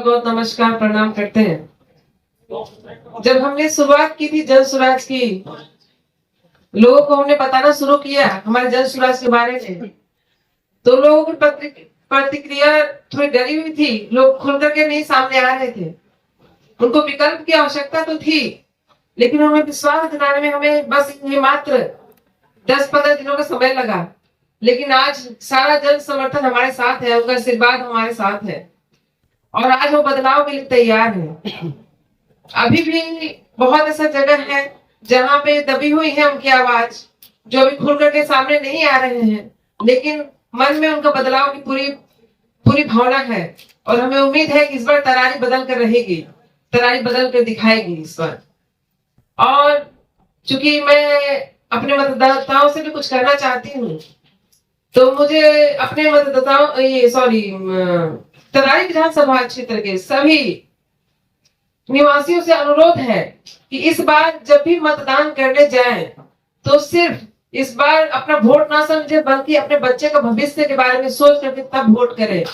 बहुत बहुत नमस्कार प्रणाम करते हैं। जब हमने शुरुआत की थी जन स्वराज की, लोगों को हमने बताना शुरू किया हमारे जन स्वराज के बारे में, तो लोगों की प्रतिक्रिया थोड़ी डरी हुई थी। लोग खुल करके नहीं सामने आ रहे थे। उनको विकल्प की आवश्यकता तो थी, लेकिन हमें विश्वास दिलाने में हमें बस ये मात्र 10-15 दिनों का समय लगा। लेकिन आज सारा जन समर्थन हमारे साथ है, उनका आशीर्वाद हमारे साथ है और आज वो बदलाव के लिए तैयार है। अभी भी बहुत ऐसा जगह है जहाँ पे दबी हुई है उनकी आवाज, जो अभी खुल करके सामने नहीं आ रहे हैं, लेकिन मन में उनका बदलाव की पूरी भावना है और हमें उम्मीद है कि इस बार तरारी बदल कर रहेगी, तरारी बदल कर दिखाएगी इस बार। और चूंकि मैं अपने मतदाताओं से भी कुछ करना चाहती हूँ, तो मुझे अपने मतदाताओं तरारी विधानसभा क्षेत्र के सभी निवासियों से अनुरोध है कि इस बार जब भी मतदान करने जाएं, तो सिर्फ इस बार अपना वोट ना समझे, बल्कि अपने बच्चे का भविष्य के बारे में सोच करके तब वोट करें,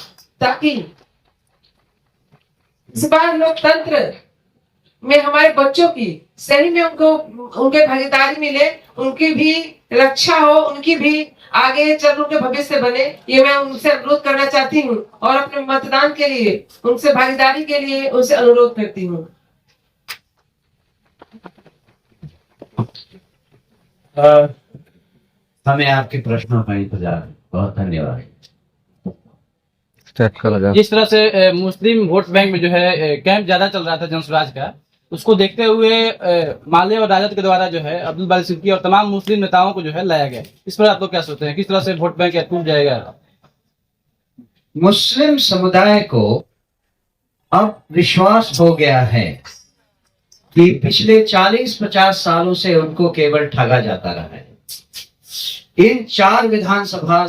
ताकि इस बार लोकतंत्र में हमारे बच्चों की सही में उनके भागीदारी मिले, उनकी भी रक्षा हो, उनकी भी आगे चल उनके भविष्य बने। ये मैं उनसे अनुरोध करना चाहती हूँ और अपने मतदान के लिए उनसे भागीदारी के लिए उनसे अनुरोध करती हूँ। हमें आपके प्रश्नों का इंतजार। बहुत धन्यवाद। जिस तरह से मुस्लिम वोट बैंक में जो है कैंप ज्यादा चल रहा था जनस्वराज का, उसको देखते हुए माले और राजद के द्वारा जो है अब्दुल बारी सिद्दीकी और तमाम मुस्लिम नेताओं को जो है लाया गया। इस पर आप लोग क्या सोचते हैं, किस तरह से वोट बैंक टूट जाएगा? मुस्लिम समुदाय को अब विश्वास हो गया है कि पिछले 40-50 सालों से उनको केवल ठगा जाता रहा है। इन 4 विधानसभा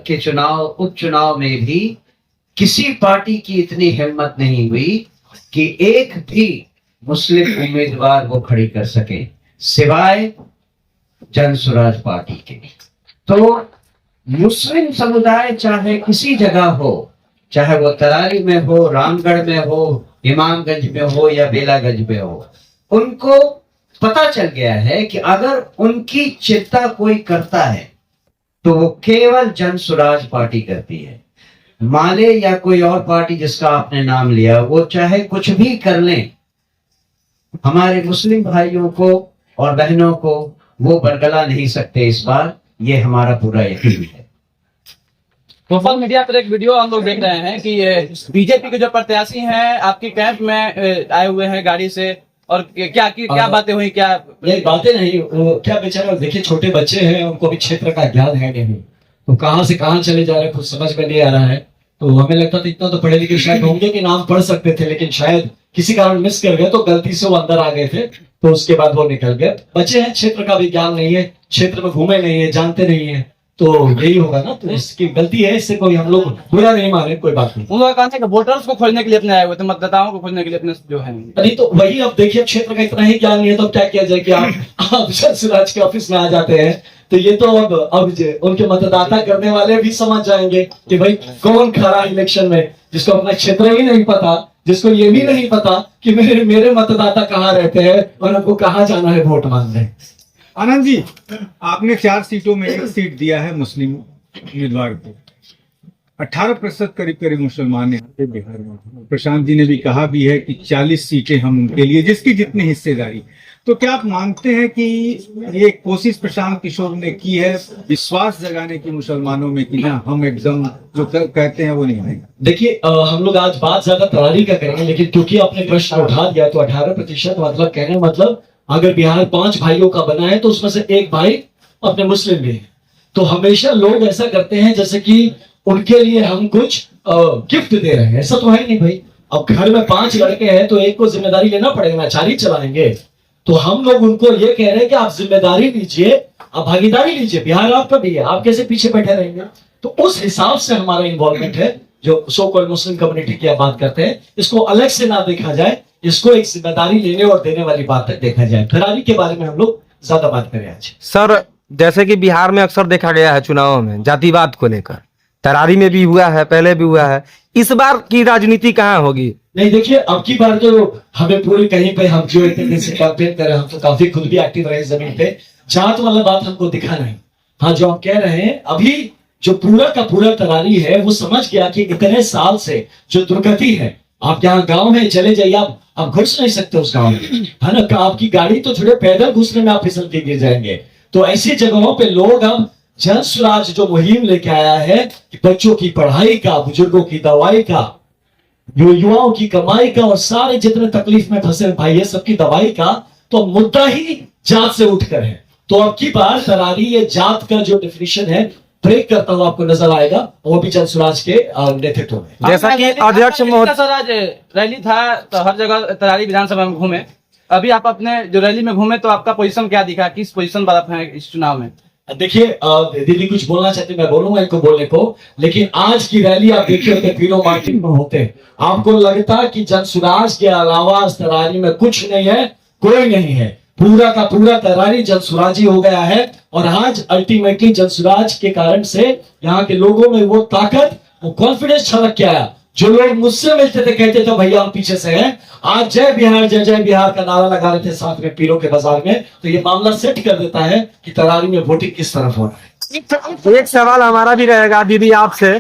के उपचुनाव में भी किसी पार्टी की इतनी हिम्मत नहीं हुई कि एक भी मुस्लिम उम्मीदवार वो खड़ी कर सके, सिवाय जन स्वराज पार्टी के। तो मुस्लिम समुदाय चाहे किसी जगह हो, चाहे वो तरारी में हो, रामगढ़ में हो, इमामगंज में हो या बेलागंज में हो, उनको पता चल गया है कि अगर उनकी चिंता कोई करता है तो वो केवल जन स्वराज पार्टी करती है। माले या कोई और पार्टी जिसका आपने नाम लिया, वो चाहे कुछ भी कर लें, हमारे मुस्लिम भाइयों को और बहनों को वो बरगला नहीं सकते इस बार। ये हमारा पूरा यकीन है। सोशल मीडिया पर एक वीडियो हम लोग देख रहे हैं कि बीजेपी के जो प्रत्याशी हैं आपके कैंप में आए हुए हैं गाड़ी से, और क्या बातें हुई? क्या बातें नहीं, वो क्या बेचारा, देखिए छोटे बच्चे हैं, उनको भी क्षेत्र का ज्ञान है नहीं, तो कहाँ से कहाँ चले जा रहे हैं कुछ समझ में नहीं आ रहा है। तो हमें लगता था इतना तो पढ़े लिखे शायद होंगे कि नाम पढ़ सकते थे, लेकिन शायद किसी कारण मिस कर गए, तो गलती से वो अंदर आ गए थे, तो उसके बाद वो निकल गए। बच्चे हैं, क्षेत्र का भी ज्ञान नहीं है, क्षेत्र में घूमे नहीं है, जानते नहीं है, तो यही होगा ना। तो इसकी गलती है, इससे कोई हम लोग बुरा नहीं माने, कोई बात नहीं। उन लोगों का कहना है वोटर्स को खोजने के लिए अपने आए हुए थे, मतदाताओं को खोजने के लिए अपने जो है। नहीं तो वही, अब देखिए क्षेत्र का इतना ही ज्ञान नहीं है तो क्या किया जाए कि आप जन स्वराज के ऑफिस में आ जाते हैं, तो ये तो अब उनके मतदाता करने वाले भी समझ जाएंगे कि भाई कौन खड़ा इलेक्शन में, जिसको अपना क्षेत्र ही नहीं पता, जिसको ये भी नहीं पता कि मेरे मतदाता कहाँ रहते हैं और उनको कहाँ जाना है वोट मांगने। आनंद जी, आपने 4 सीटों में 1 सीट दिया है मुस्लिम उम्मीदवार को। 18% करीब मुसलमान यहाँ पे बिहार में। प्रशांत जी ने भी कहा भी है कि 40 सीटें हम उनके लिए, जिसकी जितनी हिस्सेदारी। तो क्या आप मानते हैं कि ये कोशिश प्रशांत किशोर ने की है विश्वास जगाने की मुसलमानों में कि ना हम एकदम जो कहते हैं वो नहीं है? देखिए हम लोग आज बात ज्यादा तरारी का करेंगे, लेकिन क्योंकि आपने प्रश्न उठा दिया तो 18% मतलब कहने मतलब अगर बिहार 5 भाइयों का बना है तो उसमें से 1 भाई अपने मुस्लिम भी है। तो हमेशा लोग ऐसा करते हैं जैसे कि उनके लिए हम कुछ गिफ्ट दे रहे हैं, ऐसा तो है नहीं भाई। अब घर में 5 लड़के हैं तो एक को जिम्मेदारी लेना पड़ेगा ना, 4 ही चलाएंगे। तो हम लोग उनको ये कह रहे हैं कि आप जिम्मेदारी लीजिए, आप भागीदारी लीजिए, बिहार आपका भी है, आप कैसे पीछे बैठे रहेंगे। तो उस हिसाब से हमारा इन्वॉल्वमेंट है। जो सो कॉल्ड मुस्लिम कम्युनिटी की आप बात करते हैं, इसको अलग से ना देखा जाए, इसको एक जिम्मेदारी लेने और देने वाली बात तक देखा जाए। फरारी के बारे में हम लोग ज्यादा बात करें आज। सर, जैसे कि बिहार में अक्सर देखा गया है चुनावों में जातिवाद को लेकर, तरारी में भी हुआ है, पहले भी हुआ है। इस बार की राजनीति कहाँ होगी? नहीं देखिए, अब की बार तो हमें पूरी कहीं पे हम जो इतने दिन से कैंपेन कर रहे हैं, हम तो काफी खुद भी एक्टिव रहे जमीन पे। जात वाला बात हमको दिखा नहीं। हाँ, जो आप कह रहे हैं, अभी जो पूरा का पूरा तरारी है वो समझ गया कि इतने साल से जो दुर्गति है, आप यहाँ गांव में चले जाइए, आप घुस नहीं सकते उस गांव में, है ना। आपकी गाड़ी तो थोड़े पैदल घुसने में आप फिसल के गिर जाएंगे। तो ऐसी जगहों पे लोग अब जन स्वराज जो मुहिम लेके आया है कि बच्चों की पढ़ाई का, बुजुर्गों की दवाई का, युवाओं की कमाई का, और सारे जितने तकलीफ में फंसे भाई है सबकी दवाई का, तो मुद्दा ही जात से उठकर है। तो अब की बार तरारी ये जात का जो डेफिनेशन है ब्रेक करता हुआ आपको नजर आएगा, वो भी जन स्वराज के नेतृत्व में। जैसा कि अध्यक्ष महोदय, सर आज रैली था तो हर जगह तरारी विधानसभा में घूमे, अभी आप अपने जो रैली में घूमे तो आपका पोजीशन क्या दिखा, किस पोजीशन पर आप हैं इस चुनाव में? देखिए, दीदी कुछ बोलना चाहते, मैं बोलूंगा इनको बोलने को, लेकिन आज की रैली आप देखिए होते तीनों मार्केट में होते, आपको लगता कि जन स्वराज के अलावा तरारी में कुछ नहीं है, कोई नहीं है। पूरा का पूरा तरारी जन स्वराजी हो गया है। और आज अल्टीमेटली जन स्वराज के कारण से यहाँ के लोगों में वो ताकत, वो कॉन्फिडेंस छलक के आया। जो लोग मुझसे मिलते थे कहते थे भैया हम पीछे से हैं, आज जय बिहार जय जय बिहार का नारा लगा रहे थे साथ में पीरों के बाजार में। तो ये मामला सेट कर देता है कि तरारी में वोटिंग किस तरफ हो रहा है। एक सवाल हमारा भी रहेगा दीदी आपसे।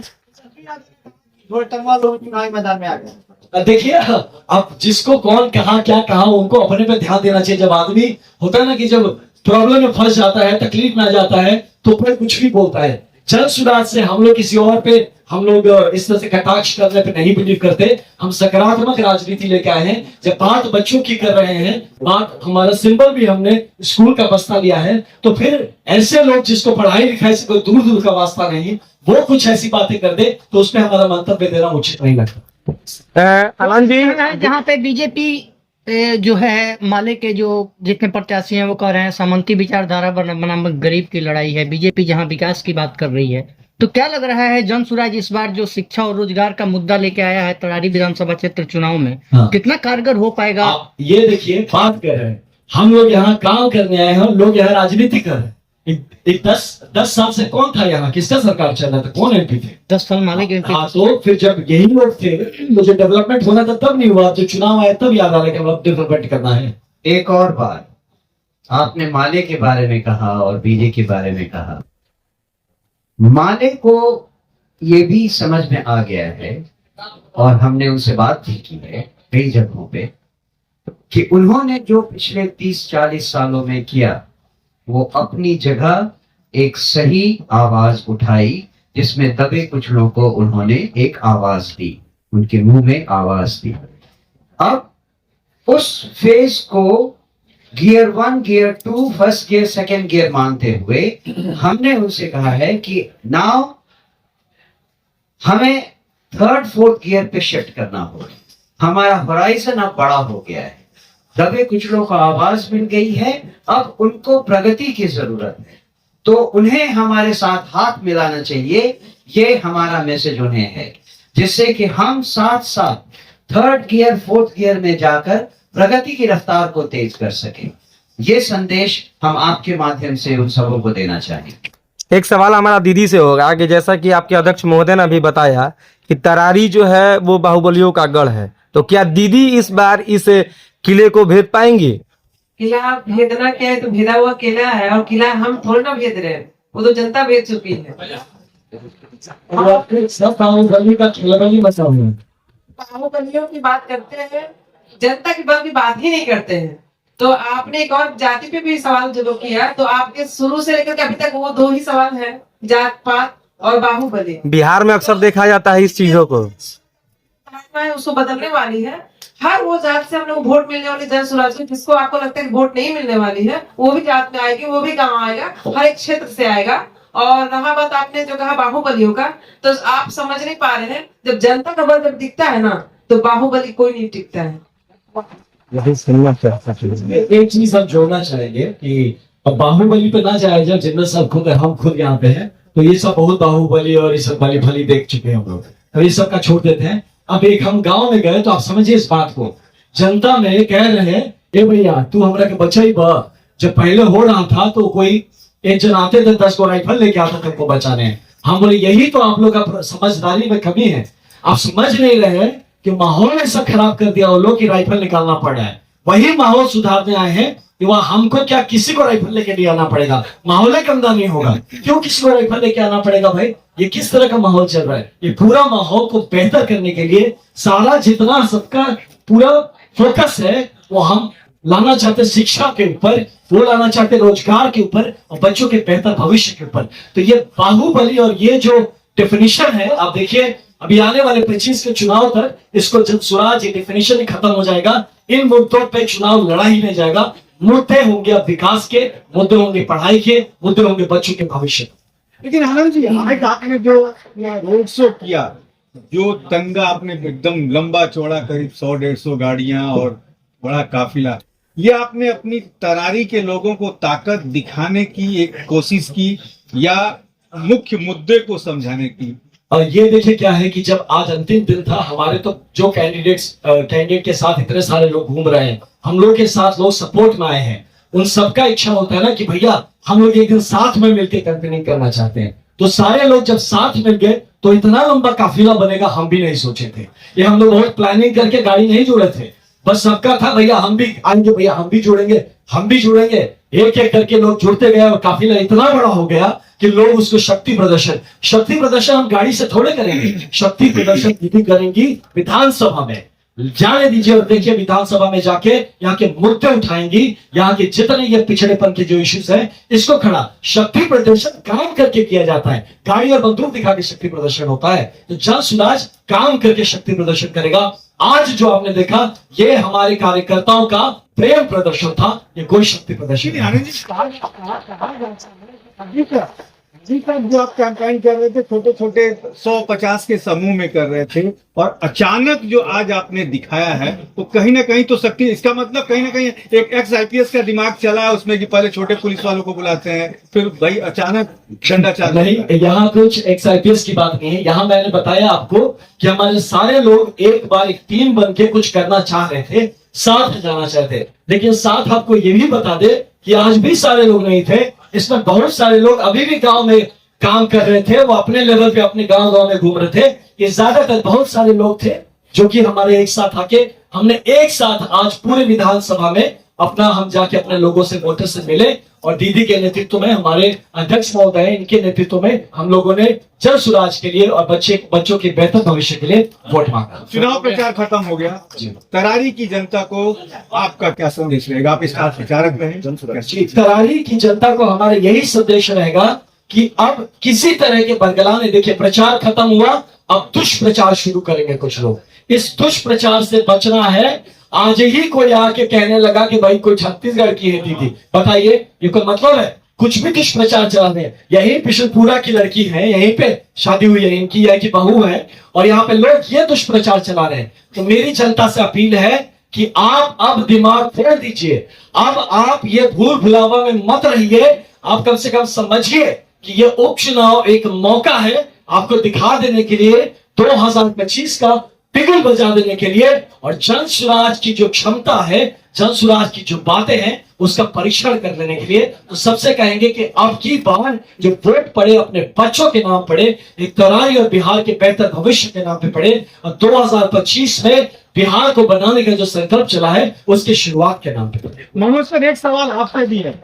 मैदान में आ गए। देखिए, अब जिसको कौन कहा क्या कहा, उनको अपने पे ध्यान देना चाहिए। जब आदमी होता है ना कि जब प्रॉब्लम में फंस जाता है, तकलीफ में आ जाता है, तो फिर कुछ भी बोलता है। जन स्वराज से हम लोग किसी और पे, हम लोग इस तरह से कटाक्ष करने पे नहीं बिलीव करते। हम सकारात्मक राजनीति लेके आए हैं। जब बात बच्चों की कर रहे हैं, बात हमारा सिंबल भी हमने स्कूल का बस्ता लिया है, तो फिर ऐसे लोग जिसको पढ़ाई लिखाई से कोई दूर दूर का वास्ता नहीं, वो कुछ ऐसी बातें कर दे तो उसमें हमारा मंतव्य देना उचित नहीं लगता। आनंद जी, जहाँ पे बीजेपी जो है माले के जो जितने प्रत्याशी हैं वो कह रहे हैं सामंती विचारधारा बनाम गरीब की लड़ाई है, बीजेपी जहाँ विकास की बात कर रही है, तो क्या लग रहा है जन स्वराज इस बार जो शिक्षा और रोजगार का मुद्दा लेके आया है तरारी विधानसभा क्षेत्र चुनाव में, हाँ। कितना कारगर हो पाएगा? आप ये देखिए, बात कर रहे हैं, हम लोग यहाँ काम करने आए हैं, लोग यहाँ राजनीति कर रहे हैं। एक 10 साल से कौन था यहाँ, किसका सरकार चल रहा था, कौन एमपी थे? 10 साल माले के हाँ, तो फिर जब यही लोग थे तो जो डेवलपमेंट होना था तब नहीं हुआ, जो चुनाव आया तब याद आ रहा है कि अब डेवलपमेंट करना है। एक और बात, आपने माले के बारे में कहा और बीजे के बारे में कहा। माले को ये भी समझ में आ गया है, और हमने उनसे बात भी की है कई जगहों पे, कि उन्होंने जो पिछले 30-40 सालों में किया, वो अपनी जगह एक सही आवाज उठाई, जिसमें दबे कुचलों को उन्होंने एक आवाज दी, उनके मुंह में आवाज दी। अब उस फेज को gear 1, gear 2, first gear, second gear मानते हुए हमने उनसे कहा है कि नाउ हमें 3rd, 4th गियर पे शिफ्ट करना होगा। हमारा होराइजन अब बड़ा हो गया है, दबे कुचलों को आवाज मिल गई है, अब उनको प्रगति की जरूरत है, तो उन्हें हमारे साथ हाथ मिलाना चाहिए। ये हमारा मैसेज उन्हें है, जिससे कि हम साथ साथ 3rd गियर, 4th गियर में जाकर प्रगति की रफ्तार को तेज कर सकें। ये संदेश हम आपके माध्यम से उन सबों को देना चाहेंगे। एक सवाल हमारा दीदी से होगा कि जैसा कि आपके अध्यक्ष महोदय ने अभी बताया कि तरारी जो है वो बाहुबलियों का गढ़ है, तो क्या दीदी इस बार इस किले को भेद पाएंगी? किला भेदना क्या है, तो भेदा हुआ किला है, और किला हम थोड़ी ना भेद रहे हैं, वो तो जनता भेद चुकी है। सब बाहुबली का खिलबली मचा हुआ है। बाहुबलियों की बात करते हैं, जनता की बात ही नहीं करते हैं। तो आपने एक और जाति पे भी सवाल जो किया, तो आपके शुरू से लेकर के अभी तक वो 2 ही सवाल है, जात पात और बाहुबली। बिहार में अक्सर देखा जाता है इस चीजों को, उसको बदलने वाली है। हर वो जात से हम लोग वोट मिलने वाली जन स्वराज की, जिसको आपको लगता है कि वोट नहीं मिलने वाली है, वो भी जात में आएगी, वो भी गाँव आएगा, हर एक क्षेत्र से आएगा। और रहा बात आपने जो कहा बाहुबलियों का, तो आप समझ नहीं पा रहे हैं, जब जनता का बल जब दिखता है ना, तो बाहुबली कोई नहीं टिकता है। एक चीज हम जोड़ना चाहेंगे कि अब बाहुबली पे ना जाए, जब जिनमें सब खुद हम खुद यहाँ पे हैं, तो ये सब बहुत बाहुबली और ये सब बली भली देख चुके हैं हम लोग, तो ये सब का छोड़ देते हैं। अब एक हम गांव में गए, तो आप समझिए इस बात को, जनता में कह रहे हैं, ए भैया तू हमरा के बच्चा ही बा। जब पहले हो रहा था तो कोई एक जन आते थे, 10 को राइफल लेके आता था उनको बचाने, हम बोले यही तो आप लोग का समझदारी में कमी है, आप समझ नहीं रहे हैं कि माहौल ऐसा खराब कर दिया वो लोग की राइफल निकालना पड़ रहा है। वही माहौल सुधारने आए हैं कि वह हमको क्या किसी को राइफल लेके नहीं आना पड़ेगा, माहौल गंदा नहीं होगा, क्यों किसी को राइफल लेके आना पड़ेगा भाई? ये किस तरह का माहौल चल रहा है? ये पूरा माहौल को बेहतर करने के लिए सारा जितना सबका पूरा फोकस है वो हम लाना चाहते शिक्षा के ऊपर, वो लाना चाहते रोजगार के ऊपर और बच्चों के बेहतर भविष्य के ऊपर। तो ये बाहुबली और ये जो डेफिनेशन है, आप देखिए अभी आने वाले 25 के चुनाव तक इसको जन स्वराज ये डेफिनेशन ही खत्म हो जाएगा। इन मुद्दों पे चुनाव लड़ा ही नहीं जाएगा। मुद्दे होंगे अब विकास के, मुद्दे होंगे पढ़ाई के, मुद्दे होंगे बच्चों के भविष्य। लेकिन आनंद जी, आज आपने जो रोड शो किया, जो दंगा आपने एकदम लंबा चौड़ा करीब 100-150 गाड़ियां और बड़ा काफिला, ये आपने अपनी तरारी के लोगों को ताकत दिखाने की एक कोशिश की या मुख्य मुद्दे को समझाने की? और ये देखिए क्या है कि जब आज अंतिम दिन था, हमारे तो जो कैंडिडेट के साथ इतने सारे लोग घूम रहे हैं, हम लोग के साथ लोग सपोर्ट में आए हैं, उन सबका इच्छा होता है ना कि भैया हम लोग एक दिन साथ में मिलकर कैंपेनिंग करना चाहते हैं। तो सारे लोग जब साथ मिल गए तो इतना लंबा काफिला बनेगा हम भी नहीं सोचे थे। ये हम लोग बहुत प्लानिंग करके गाड़ी नहीं जोड़े थे, बस सबका था भैया हम भी आएंगे, भैया हम भी जुड़ेंगे, हम भी जुड़ेंगे। एक एक करके लोग जुड़ते गए और काफिला इतना बड़ा हो गया कि लोग उसको शक्ति प्रदर्शन हम गाड़ी से थोड़े करेंगे, शक्ति प्रदर्शन दीदी करेंगी विधानसभा में। जाने दीजिए और देखिए विधानसभा में जाके यहाँ के मुद्दे उठाएंगी, यहाँ के जितने ये पिछड़ेपन के जो इश्यूज है इसको खड़ा शक्ति प्रदर्शन काम करके किया जाता है। गाड़ी और बंदूक दिखा के शक्ति प्रदर्शन होता है, तो जन स्वराज काम करके शक्ति प्रदर्शन करेगा। आज जो आपने देखा ये हमारे कार्यकर्ताओं का प्रेम प्रदर्शन था, ये कोई शक्ति प्रदर्शन नहीं। आनंद जी तक जो आप कैंपेन कर रहे थे, छोटे छोटे 100-50 के समूह में कर रहे थे, और अचानक जो आज आपने दिखाया है तो कहीं ना कहीं तो शक्ति, इसका मतलब कहीं ना कहीं एक एक्स IPS का दिमाग चला है उसमें कि पहले छोटे पुलिस वालों को बुलाते हैं, फिर भाई अचानक डंडा चालू। नहीं, यहाँ कुछ एक्स IPS की बात नहीं है। यहाँ मैंने बताया आपको कि हमारे सारे लोग एक बार एक टीम बन के कुछ करना चाह रहे थे, साथ जाना चाहते, लेकिन साथ आपको ये भी बता दे कि आज भी सारे लोग नहीं थे, इसमें बहुत सारे लोग अभी भी गांव में काम कर रहे थे, वो अपने लेवल पे अपने गांव में घूम रहे थे। ये ज्यादातर बहुत सारे लोग थे जो कि हमारे एक साथ आके हमने एक साथ आज पूरे विधानसभा में अपना हम जाके अपने लोगों से वोटर से मिले, और दीदी के नेतृत्व में, हमारे अध्यक्ष महोदय इनके नेतृत्व में हम लोगों ने जन स्वराज के लिए और बच्चों के बेहतर भविष्य के लिए वोट मांगा। चुनाव प्रचार खत्म हो गया, तरारी की जनता को आपका क्या संदेश रहेगा? आप स्टार प्रचारक रहे। तरारी की जनता को हमारा यही संदेश रहेगा कि अब किसी तरह के बरगलाने, देखिए प्रचार खत्म हुआ, अब दुष्प्रचार शुरू करेंगे कुछ लोग। इस दुष्प्रचार से बचना है। आज ही कोई आके कहने लगा कि भाई कोई छत्तीसगढ़ की है दीदी, बताइए ये कोई मतलब है? कुछ भी दुष्प्रचार चला रहे हैं। यही बिशनपुरा की लड़की है, यहीं पे शादी हुई है इनकी, यह की बहू है, और यहाँ पे लोग ये दुष्प्रचार चला रहे हैं। तो मेरी जनता से अपील है कि आप अब दिमाग फोड़ दीजिए, अब आप ये भूल भुलावा में मत रहिए। आप कम से कम समझिए कि ये उपचुनाव एक मौका है आपको दिखा देने के लिए, 2025 का पिघल बजा देने के लिए, और जन स्वराज की जो क्षमता है, जन स्वराज की जो बातें हैं उसका परीक्षण कर लेने के लिए। तो सबसे कहेंगे कि अब की बार जो वोट पड़े अपने बच्चों के नाम पड़े, एक तराई और बिहार के बेहतर भविष्य के नाम पे पड़े, और 2025 में बिहार को बनाने का जो संकल्प चला है उसकी शुरुआत के नाम पे पड़े। मनोज सर, एक सवाल आपसे भी है।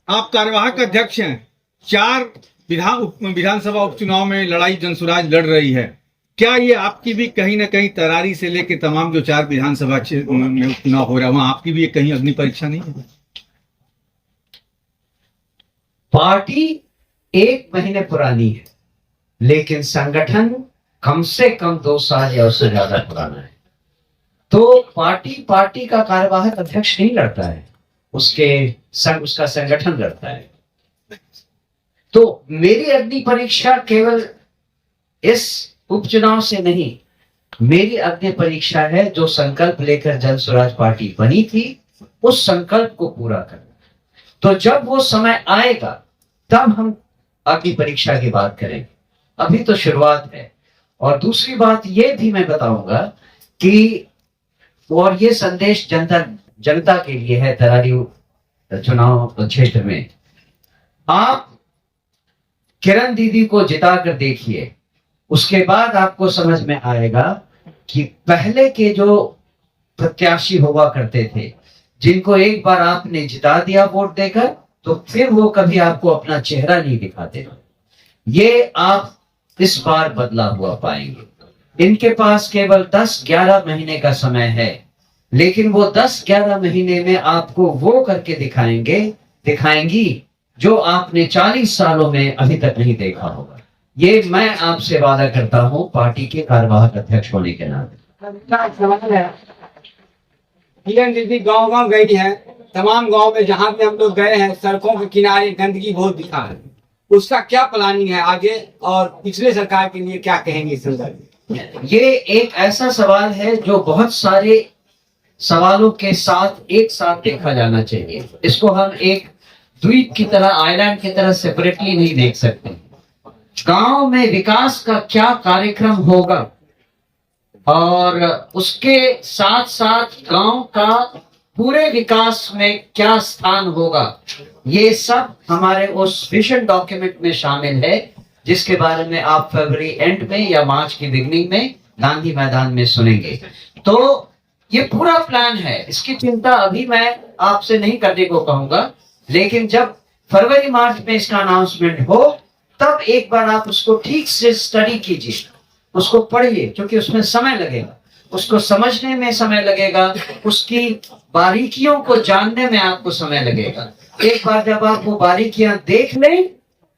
आप कार्यवाहक अध्यक्ष हैं, 4 विधानसभा उपचुनाव में लड़ाई जन स्वराज लड़ रही है। क्या ये आपकी भी कहीं ना कहीं तरारी से लेकर तमाम जो 4 विधानसभा में उपचुनाव हो रहा है, वहां आपकी भी कहीं अग्नि परीक्षा नहीं है? पार्टी 1 महीने पुरानी है, लेकिन संगठन कम से कम 2 साल या उससे ज्यादा पुराना है। तो पार्टी का कार्यवाहक अध्यक्ष नहीं लड़ता है, उसका संगठन लड़ता है। तो मेरी अग्नि परीक्षा केवल इस उपचुनाव से नहीं, मेरी अग्नि परीक्षा है जो संकल्प लेकर जन स्वराज पार्टी बनी थी, उस संकल्प को पूरा करना। तो जब वो समय आएगा तब हम अग्नि परीक्षा की बात करेंगे, अभी तो शुरुआत है। और दूसरी बात ये भी मैं बताऊंगा कि, और ये संदेश जनता के लिए है तरारी चुनाव क्षेत्र में, आप किरण दीदी को जिता कर देखिए, उसके बाद आपको समझ में आएगा कि पहले के जो प्रत्याशी हुआ करते थे, जिनको एक बार आपने जिता दिया वोट देकर, तो फिर वो कभी आपको अपना चेहरा नहीं दिखाते। ये आप इस बार बदला हुआ पाएंगे। इनके पास केवल 10-11 महीने का समय है, लेकिन वो 10-11 महीने में आपको वो करके दिखाएंगी जो आपने 40 सालों में अभी तक नहीं देखा होगा। ये मैं आपसे वादा करता हूं पार्टी के कार्यवाहक अध्यक्ष होने के नाते। किरण दीदी गांव गांव गई है, तमाम गांव में जहां भी हम लोग गए हैं, सड़कों के किनारे गंदगी बहुत दिखा है। उसका क्या प्लानिंग है आगे, और पिछले सरकार के लिए क्या कहेंगे इस संदर्भ में? ये एक ऐसा सवाल है जो बहुत सारे सवालों के साथ एक साथ देखा जाना चाहिए। इसको हम एक द्वीप की तरह, आइलैंड की तरह सेपरेटली नहीं देख सकते। गांव में विकास का क्या कार्यक्रम होगा और उसके साथ साथ गांव का पूरे विकास में क्या स्थान होगा, ये सब हमारे उस विजन डॉक्यूमेंट में शामिल है, जिसके बारे में आप फरवरी एंड में या मार्च की बिगनिंग में गांधी मैदान में सुनेंगे। तो ये पूरा प्लान है, इसकी चिंता अभी मैं आपसे नहीं करने को कहूंगा, लेकिन जब फरवरी मार्च में इसका अनाउंसमेंट हो तब एक बार आप उसको ठीक से स्टडी कीजिए, उसको पढ़िए, क्योंकि उसमें समय लगेगा, उसको समझने में समय लगेगा, उसकी बारीकियों को जानने में आपको समय लगेगा। एक बार जब आप वो बारीकियां देख लें,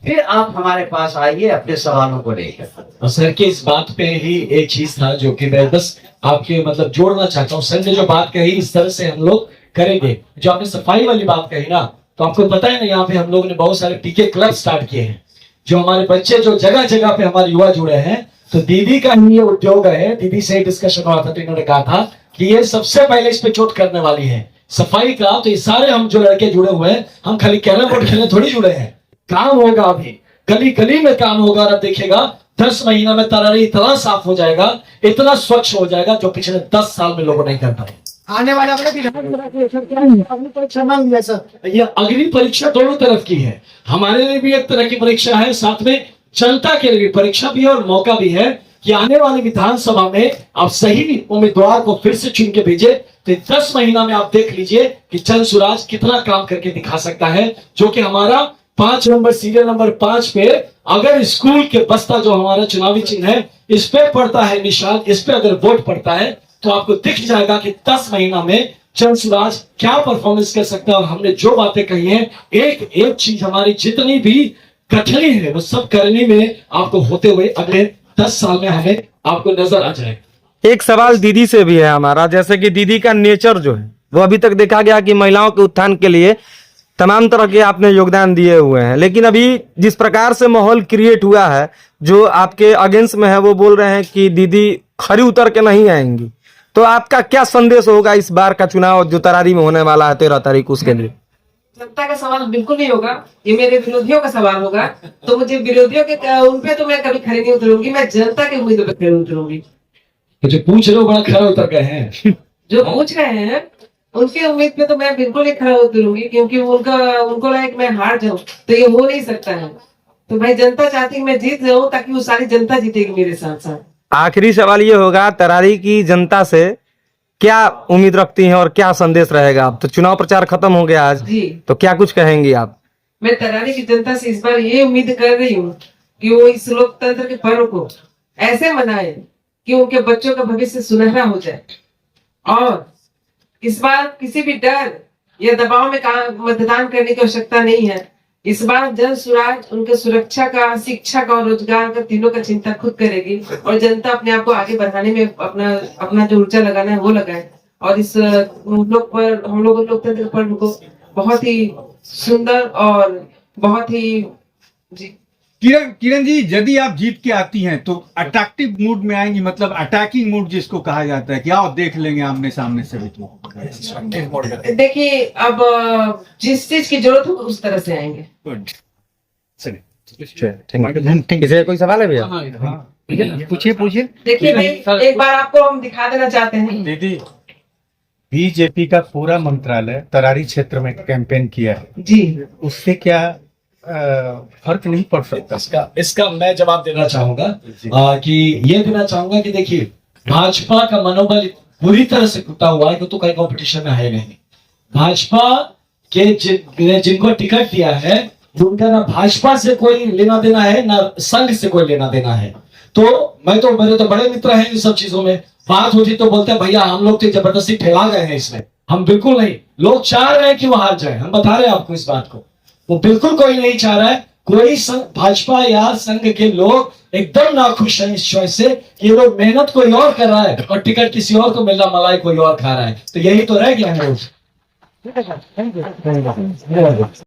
फिर आप हमारे पास आइए अपने सवालों को लेकर। और सर के इस बात पे ही एक चीज था जो कि मैं बस आपके मतलब जोड़ना चाहता हूँ। सर ने जो बात कही, इस तरह से हम लोग करेंगे। जो आपने सफाई वाली बात कही ना, तो आपको पता है ना, यहाँ पे हम लोग ने बहुत सारे पीके क्लब स्टार्ट किए हैं, जो हमारे बच्चे जो जगह जगह पे हमारे युवा जुड़े हैं। तो दीदी का ही ये उद्योग है। दीदी से डिस्कशन हुआ था तो इन्होंने कहा था कि ये सबसे पहले इस पे चोट करने वाली है सफाई का। तो ये सारे हम जो लड़के जुड़े हुए हैं, हम खाली कैरम बोर्ड खेलने थोड़ी जुड़े हैं, काम होगा अभी, गली गली में काम होगा। और अब देखिएगा 10 महीना में तरारी इतना साफ हो जाएगा, इतना स्वच्छ हो जाएगा, जो पिछले 10 साल में लोगों नहीं कर पाए। आने वाला अपने विधानसभा के इलेक्शन क्या है? अग्नि परीक्षा मांग लिया सर। ये अग्नि परीक्षा दोनों तरफ की है, हमारे लिए भी एक तरह की परीक्षा है, साथ में जनता के लिए भी परीक्षा भी है और मौका भी है कि आने वाली विधानसभा में आप सही उम्मीदवार को फिर से चुन के भेजे। तो 10 महीना में आप देख लीजिए कि जन सुराज कितना काम करके दिखा सकता है। जो कि हमारा 5 नंबर सीरियल नंबर 5 पे अगर स्कूल के बस्ता जो हमारा चुनावी चिन्ह है, इस पे पड़ता है निशान, इस पे अगर वोट पड़ता है तो आपको दिख जाएगा कि 10 महीना में जन सुराज क्या परफॉर्मेंस कर सकता है। और हमने जो बातें कही हैं, एक एक चीज हमारी जितनी भी कठिनाई है वो सब करने में आपको होते हुए अगले 10 साल में हमें आपको नजर आ जाएगा। एक सवाल दीदी से भी है हमारा, जैसे कि दीदी का नेचर जो है वो अभी तक देखा गया कि महिलाओं के उत्थान के लिए तमाम तरह के आपने योगदान दिए हुए हैं, लेकिन अभी जिस प्रकार से माहौल क्रिएट हुआ है, जो आपके अगेंस्ट में है, वो बोल रहे हैं कि दीदी खरी उतर के नहीं आएंगी। तो आपका क्या संदेश होगा इस बार का चुनाव जो तरारी में होने वाला है 13 तारीख, उसके लिए? जनता का सवाल बिल्कुल नहीं होगा, ये मेरे विरोधियों का सवाल होगा। तो मुझे विरोधियों के उन पे तो मैं कभी खड़ी नहीं उतरूंगी, मैं जनता के उम्मीदों पे खड़ी उतरूंगी। तो जो पूछ रहे हो बड़ा खरा उतर गए हैं। जो पूछ रहे हैं उनकी उम्मीद पे तो मैं बिल्कुल नहीं खड़ा उतरूंगी, क्योंकि उनको लगे कि मैं हार जाऊं, तो ये हो नहीं सकता है। तो भाई जनता चाहती है मैं जीत जाऊं, ताकि वो सारी जनता जीतेगी मेरे साथ साथ। आखिरी सवाल ये होगा, तरारी की जनता से क्या उम्मीद रखती हैं और क्या संदेश रहेगा? अब तो चुनाव प्रचार खत्म हो गया आज, जी, तो क्या कुछ कहेंगी आप? मैं तरारी की जनता से इस बार ये उम्मीद कर रही हूँ कि वो इस लोकतंत्र के पर्व को ऐसे मनाए कि उनके बच्चों का भविष्य सुनहरा हो जाए। और इस बार किसी भी डर या दबाव में मतदान करने की आवश्यकता नहीं है। इस बार जन सुराज उनके सुरक्षा का, शिक्षा का और रोजगार का, तीनों का चिंता खुद करेगी, और जनता अपने आप को आगे बढ़ाने में अपना जो ऊर्जा लगाना है वो लगाए। और इस हम लोग लोकतंत्र पर्व को बहुत ही सुंदर और बहुत ही किरण जी, यदि आप जीत के आती हैं तो अट्रैक्टिव मूड में आएंगी, मतलब अटैकिंग मूड जिसको कहा जाता है, क्या आप देख लेंगे आमने सामने से? देखिए, अब जिस चीज की जरूरत हो उस तरह से आएंगे। किसी का कोई सवाल है भैया? पूछिए। देखिए भाई, एक बार आपको हम दिखा देना चाहते हैं। दीदी, बीजेपी का पूरा मंत्रालय तरारी क्षेत्र में कैंपेन किया है जी, उससे क्या फर्क नहीं पड़ सकता। इसका मैं जवाब देना चाहूंगा कि ये देना चाहूंगा कि देखिए भाजपा का मनोबल पूरी तरह से टूटा हुआ है, तो कहीं कंपटीशन में है नहीं। भाजपा के जिनको टिकट दिया है उनका ना भाजपा से कोई लेना देना है ना संघ से कोई लेना देना है। तो मेरे तो बड़े मित्र हैं इन सब चीजों में, बात होती तो बोलते हैं भैया हम लोग तो जबरदस्ती ठेला गए हैं इसमें। हम बिल्कुल नहीं, लोग चाह रहे हैं कि वो हार जाए, हम बता रहे हैं आपको इस बात को। वो बिल्कुल कोई नहीं चाह रहा है, कोई भाजपा या संघ के लोग एकदम नाखुश हैं इस चॉइस से कि ये लोग मेहनत कोई और कर रहा है और टिकट किसी और को मिल रहा, मलाई कोई और खा रहा है। तो यही तो रह गया है।